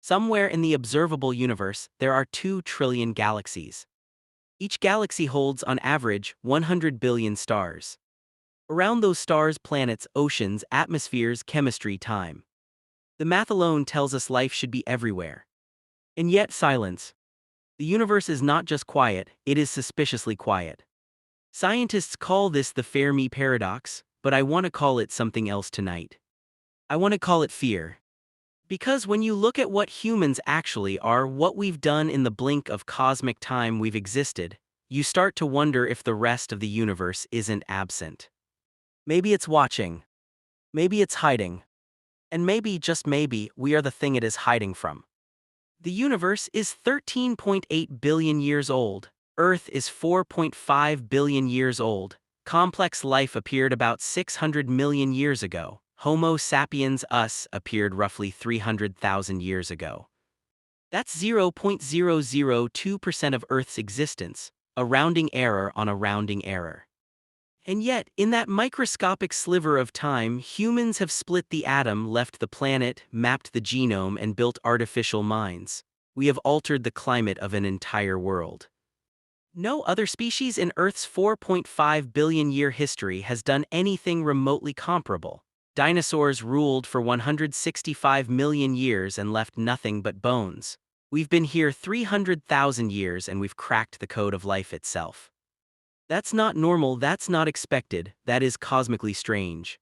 Somewhere in the observable universe, there are 2 trillion galaxies. Each galaxy holds, on average, 100 billion stars. Around those stars, planets, oceans, atmospheres, chemistry, time. The math alone tells us life should be everywhere. And yet, silence. The universe is not just quiet, it is suspiciously quiet. Scientists call this the Fermi Paradox, but I want to call it something else tonight. I want to call it fear. Because when you look at what humans actually are, what we've done in the blink of cosmic time we've existed, you start to wonder if the rest of the universe isn't absent. Maybe it's watching. Maybe it's hiding. And maybe, just maybe, we are the thing it is hiding from. The universe is 13.8 billion years old. Earth is 4.5 billion years old. Complex life appeared about 600 million years ago. Homo sapiens, us, appeared roughly 300,000 years ago. That's 0.002% of Earth's existence, a rounding error on a rounding error. And yet, in that microscopic sliver of time, humans have split the atom, left the planet, mapped the genome, and built artificial minds. We have altered the climate of an entire world. No other species in Earth's 4.5 billion year history has done anything remotely comparable. Dinosaurs ruled for 165 million years and left nothing but bones. We've been here 300,000 years and we've cracked the code of life itself. That's not normal, that's not expected, that is cosmically strange.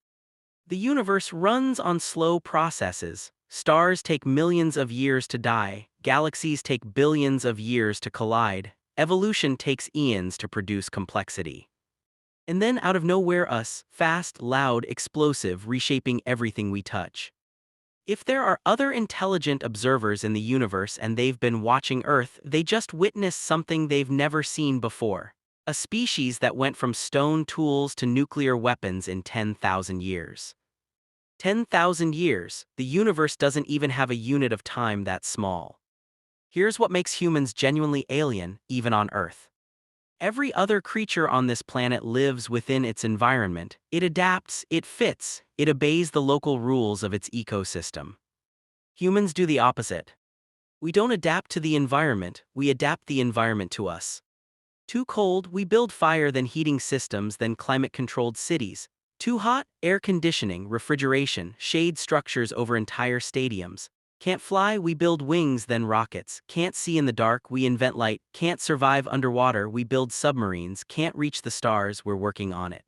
The universe runs on slow processes. Stars take millions of years to die, galaxies take billions of years to collide, evolution takes eons to produce complexity. And then out of nowhere us, fast, loud, explosive, reshaping everything we touch. If there are other intelligent observers in the universe and they've been watching Earth, they just witnessed something they've never seen before. A species that went from stone tools to nuclear weapons in 10,000 years. 10,000 years, the universe doesn't even have a unit of time that small. Here's what makes humans genuinely alien, even on Earth. Every other creature on this planet lives within its environment. It adapts, it fits, it obeys the local rules of its ecosystem. Humans do the opposite. We don't adapt to the environment, we adapt the environment to us. Too cold, we build fire, then heating systems, then climate-controlled cities. Too hot, air conditioning, refrigeration, shade structures over entire stadiums. Can't fly, we build wings, then rockets. Can't see in the dark, we invent light. Can't survive underwater, we build submarines. Can't reach the stars, we're working on it.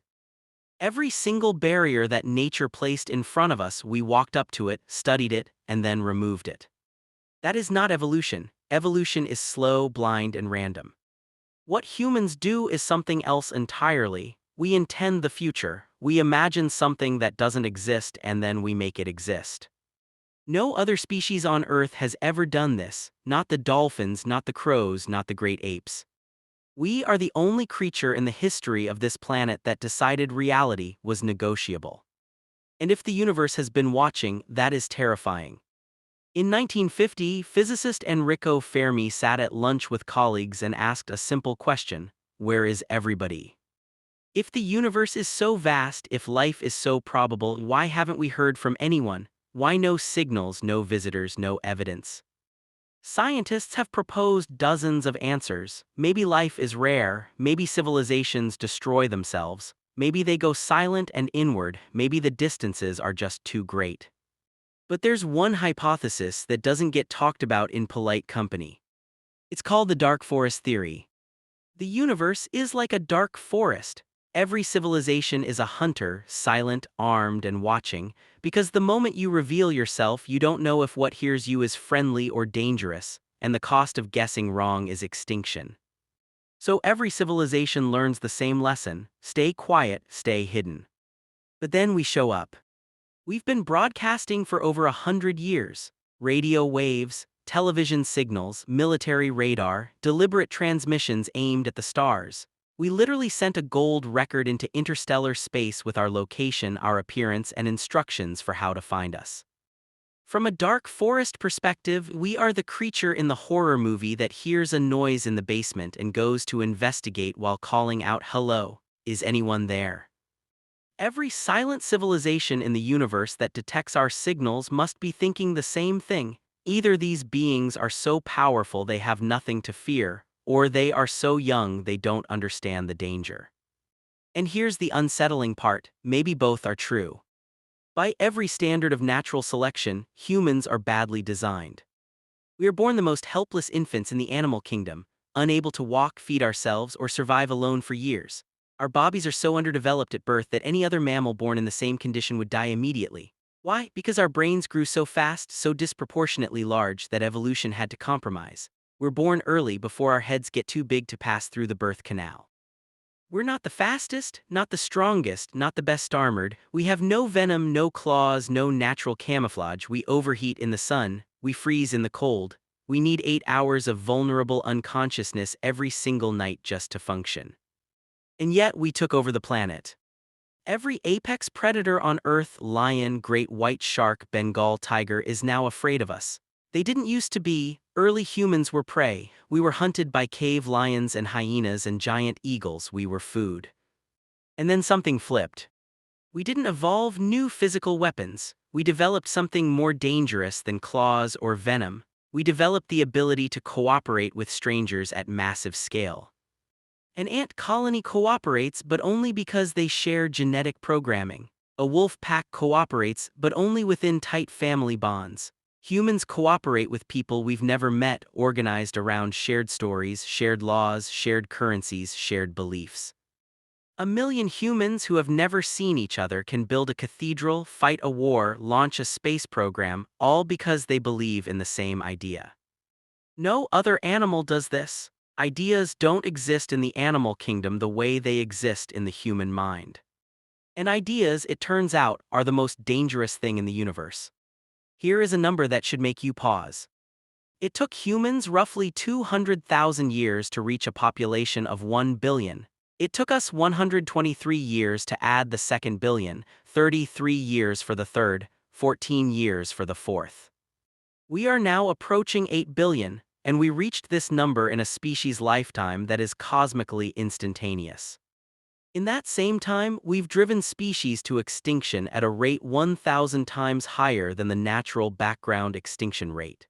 Every single barrier that nature placed in front of us, we walked up to it, studied it, and then removed it. That is not evolution. Evolution is slow, blind, and random. What humans do is something else entirely. We intend the future. We imagine something that doesn't exist and then we make it exist. No other species on Earth has ever done this, not the dolphins, not the crows, not the great apes. We are the only creature in the history of this planet that decided reality was negotiable. And if the universe has been watching, that is terrifying. In 1950, physicist Enrico Fermi sat at lunch with colleagues and asked a simple question: where is everybody? If the universe is so vast, if life is so probable, why haven't we heard from anyone? Why no signals, no visitors, no evidence? Scientists have proposed dozens of answers. Maybe life is rare, maybe civilizations destroy themselves, maybe they go silent and inward, maybe the distances are just too great. But there's one hypothesis that doesn't get talked about in polite company. It's called the dark forest theory. The universe is like a dark forest. Every civilization is a hunter, silent, armed, and watching, because the moment you reveal yourself, you don't know if what hears you is friendly or dangerous, and the cost of guessing wrong is extinction. So every civilization learns the same lesson: stay quiet, stay hidden. But then we show up. We've been broadcasting for over 100 years. Radio waves, television signals, military radar, deliberate transmissions aimed at the stars. We literally sent a gold record into interstellar space with our location, our appearance, and instructions for how to find us. From a dark forest perspective, we are the creature in the horror movie that hears a noise in the basement and goes to investigate while calling out, "Hello, is anyone there?" Every silent civilization in the universe that detects our signals must be thinking the same thing: Either these beings are so powerful they have nothing to fear, or they are so young they don't understand the danger. And here's the unsettling part, maybe both are true. By every standard of natural selection, humans are badly designed. We are born the most helpless infants in the animal kingdom, unable to walk, feed ourselves, or survive alone for years. Our bodies are so underdeveloped at birth that any other mammal born in the same condition would die immediately. Why? Because our brains grew so fast, so disproportionately large, that evolution had to compromise. We're born early before our heads get too big to pass through the birth canal. We're not the fastest, not the strongest, not the best armored. We have no venom, no claws, no natural camouflage. We overheat in the sun, we freeze in the cold. We need 8 hours of vulnerable unconsciousness every single night just to function. And yet we took over the planet. Every apex predator on Earth, lion, great white shark, Bengal tiger, is now afraid of us. They didn't used to be. Early humans were prey. We were hunted by cave lions and hyenas and giant eagles. We were food. And then something flipped. We didn't evolve new physical weapons. We developed something more dangerous than claws or venom. We developed the ability to cooperate with strangers at massive scale. An ant colony cooperates, but only because they share genetic programming. A wolf pack cooperates, but only within tight family bonds. Humans cooperate with people we've never met, organized around shared stories, shared laws, shared currencies, shared beliefs. A million humans who have never seen each other can build a cathedral, fight a war, launch a space program, all because they believe in the same idea. No other animal does this. Ideas don't exist in the animal kingdom the way they exist in the human mind. And ideas, it turns out, are the most dangerous thing in the universe. Here is a number that should make you pause. It took humans roughly 200,000 years to reach a population of 1 billion. It took us 123 years to add the second billion, 33 years for the third, 14 years for the fourth. We are now approaching 8 billion, and we reached this number in a species lifetime that is cosmically instantaneous. In that same time, we've driven species to extinction at a rate 1,000 times higher than the natural background extinction rate.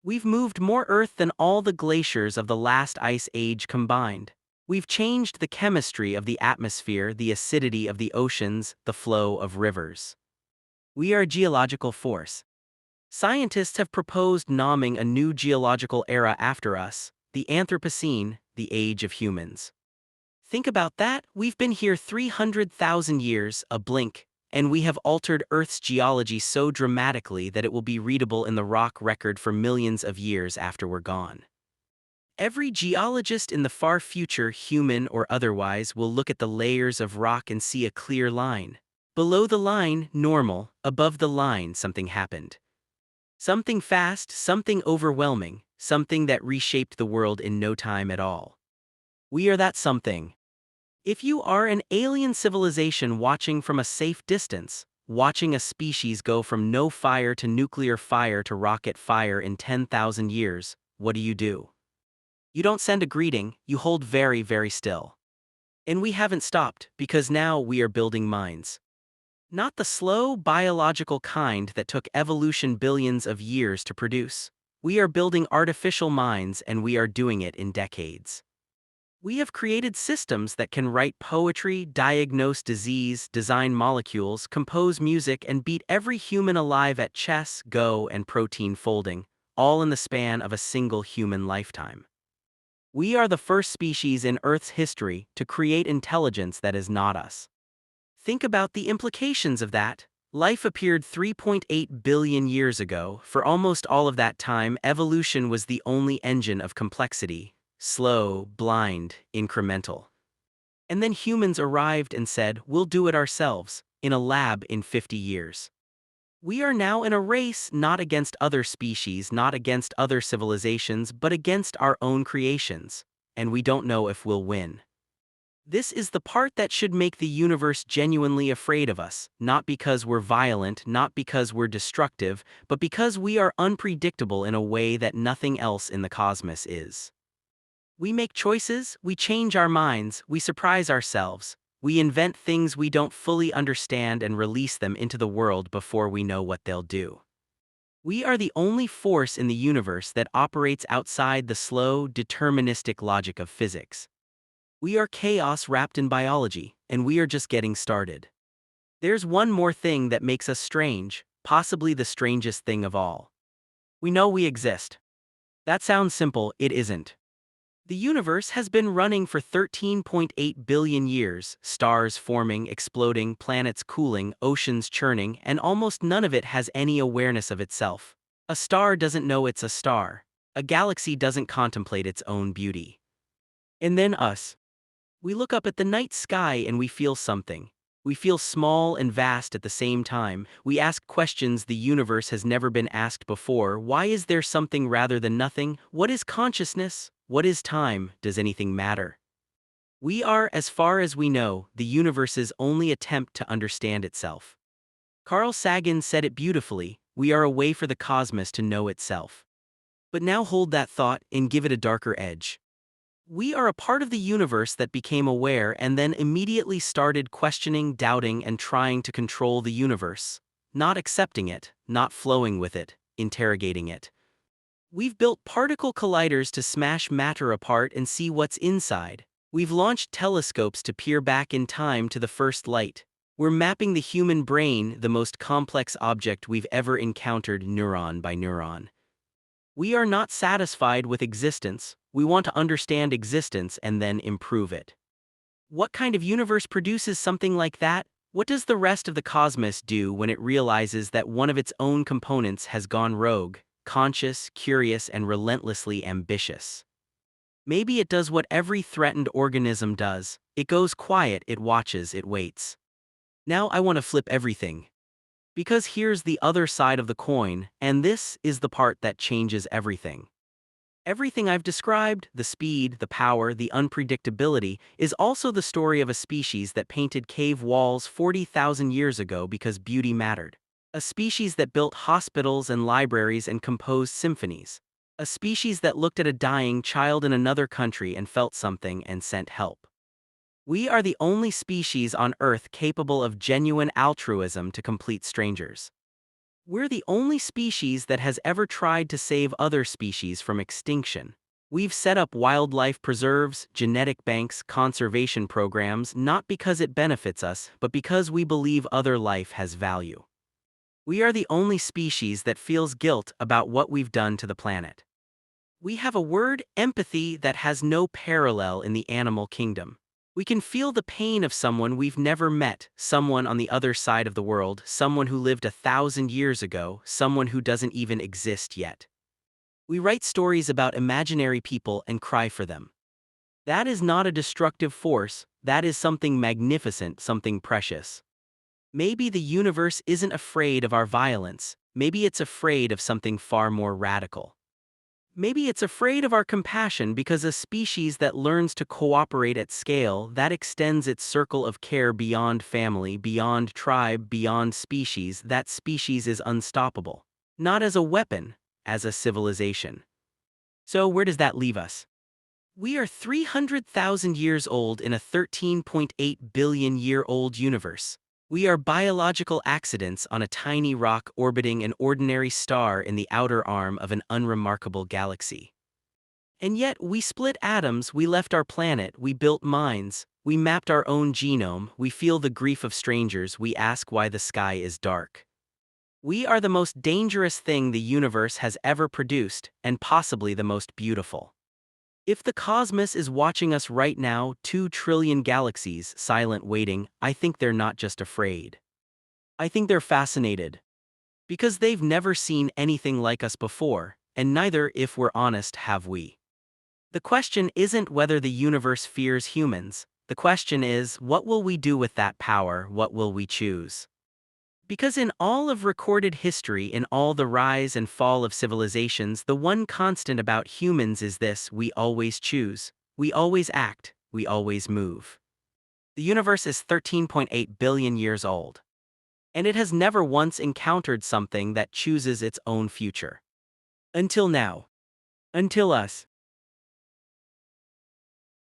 We've moved more Earth than all the glaciers of the last ice age combined. We've changed the chemistry of the atmosphere, the acidity of the oceans, the flow of rivers. We are a geological force. Scientists have proposed naming a new geological era after us, the Anthropocene, the age of humans. Think about that, we've been here 300,000 years, a blink, and we have altered Earth's geology so dramatically that it will be readable in the rock record for millions of years after we're gone. Every geologist in the far future, human or otherwise, will look at the layers of rock and see a clear line. Below the line, normal; above the line, something happened. Something fast, something overwhelming, something that reshaped the world in no time at all. We are that something. If you are an alien civilization watching from a safe distance, watching a species go from no fire to nuclear fire to rocket fire in 10,000 years, what do? You don't send a greeting, you hold very, very still. And we haven't stopped, because now we are building minds. Not the slow, biological kind that took evolution billions of years to produce. We are building artificial minds, and we are doing it in decades. We have created systems that can write poetry, diagnose disease, design molecules, compose music, and beat every human alive at chess, Go, and protein folding, all in the span of a single human lifetime. We are the first species in Earth's history to create intelligence that is not us. Think about the implications of that. Life appeared 3.8 billion years ago. For almost all of that time, evolution was the only engine of complexity. Slow, blind, incremental. And then humans arrived and said, we'll do it ourselves, in a lab in 50 years. We are now in a race not against other species, not against other civilizations, but against our own creations. And we don't know if we'll win. This is the part that should make the universe genuinely afraid of us, not because we're violent, not because we're destructive, but because we are unpredictable in a way that nothing else in the cosmos is. We make choices, we change our minds, we surprise ourselves, we invent things we don't fully understand and release them into the world before we know what they'll do. We are the only force in the universe that operates outside the slow, deterministic logic of physics. We are chaos wrapped in biology, and we are just getting started. There's one more thing that makes us strange, possibly the strangest thing of all. We know we exist. That sounds simple, it isn't. The universe has been running for 13.8 billion years, stars forming, exploding, planets cooling, oceans churning, and almost none of it has any awareness of itself. A star doesn't know it's a star. A galaxy doesn't contemplate its own beauty. And then us. We look up at the night sky and we feel something. We feel small and vast at the same time. We ask questions the universe has never been asked before. Why is there something rather than nothing? What is consciousness? What is time? Does anything matter? We are, as far as we know, the universe's only attempt to understand itself. Carl Sagan said it beautifully, we are a way for the cosmos to know itself. But now hold that thought and give it a darker edge. We are a part of the universe that became aware and then immediately started questioning, doubting, and trying to control the universe. Not accepting it, not flowing with it, interrogating it. We've built particle colliders to smash matter apart and see what's inside. We've launched telescopes to peer back in time to the first light. We're mapping the human brain, the most complex object we've ever encountered, neuron by neuron. We are not satisfied with existence, we want to understand existence and then improve it. What kind of universe produces something like that? What does the rest of the cosmos do when it realizes that one of its own components has gone rogue, conscious, curious, and relentlessly ambitious? Maybe it does what every threatened organism does. It goes quiet, it watches, it waits. Now I want to flip everything. Because here's the other side of the coin, and this is the part that changes everything. Everything I've described, the speed, the power, the unpredictability, is also the story of a species that painted cave walls 40,000 years ago because beauty mattered. A species that built hospitals and libraries and composed symphonies. A species that looked at a dying child in another country and felt something and sent help. We are the only species on Earth capable of genuine altruism to complete strangers. We're the only species that has ever tried to save other species from extinction. We've set up wildlife preserves, genetic banks, conservation programs not because it benefits us, but because we believe other life has value. We are the only species that feels guilt about what we've done to the planet. We have a word, empathy, that has no parallel in the animal kingdom. We can feel the pain of someone we've never met, someone on the other side of the world, someone who lived 1,000 years ago, someone who doesn't even exist yet. We write stories about imaginary people and cry for them. That is not a destructive force, that is something magnificent, something precious. Maybe the universe isn't afraid of our violence, maybe it's afraid of something far more radical. Maybe it's afraid of our compassion because a species that learns to cooperate at scale, that extends its circle of care beyond family, beyond tribe, beyond species, that species is unstoppable. Not as a weapon, as a civilization. So where does that leave us? We are 300,000 years old in a 13.8 billion year old universe. We are biological accidents on a tiny rock orbiting an ordinary star in the outer arm of an unremarkable galaxy. And yet, we split atoms, we left our planet, we built mines, we mapped our own genome, we feel the grief of strangers, we ask why the sky is dark. We are the most dangerous thing the universe has ever produced, and possibly the most beautiful. If the cosmos is watching us right now, 2 trillion galaxies, silent waiting, I think they're not just afraid. I think they're fascinated. Because they've never seen anything like us before, and neither, if we're honest, have we. The question isn't whether the universe fears humans, the question is, what will we do with that power, what will we choose? Because in all of recorded history, in all the rise and fall of civilizations, the one constant about humans is this: we always choose, we always act, we always move. The universe is 13.8 billion years old. And it has never once encountered something that chooses its own future. Until now. Until us.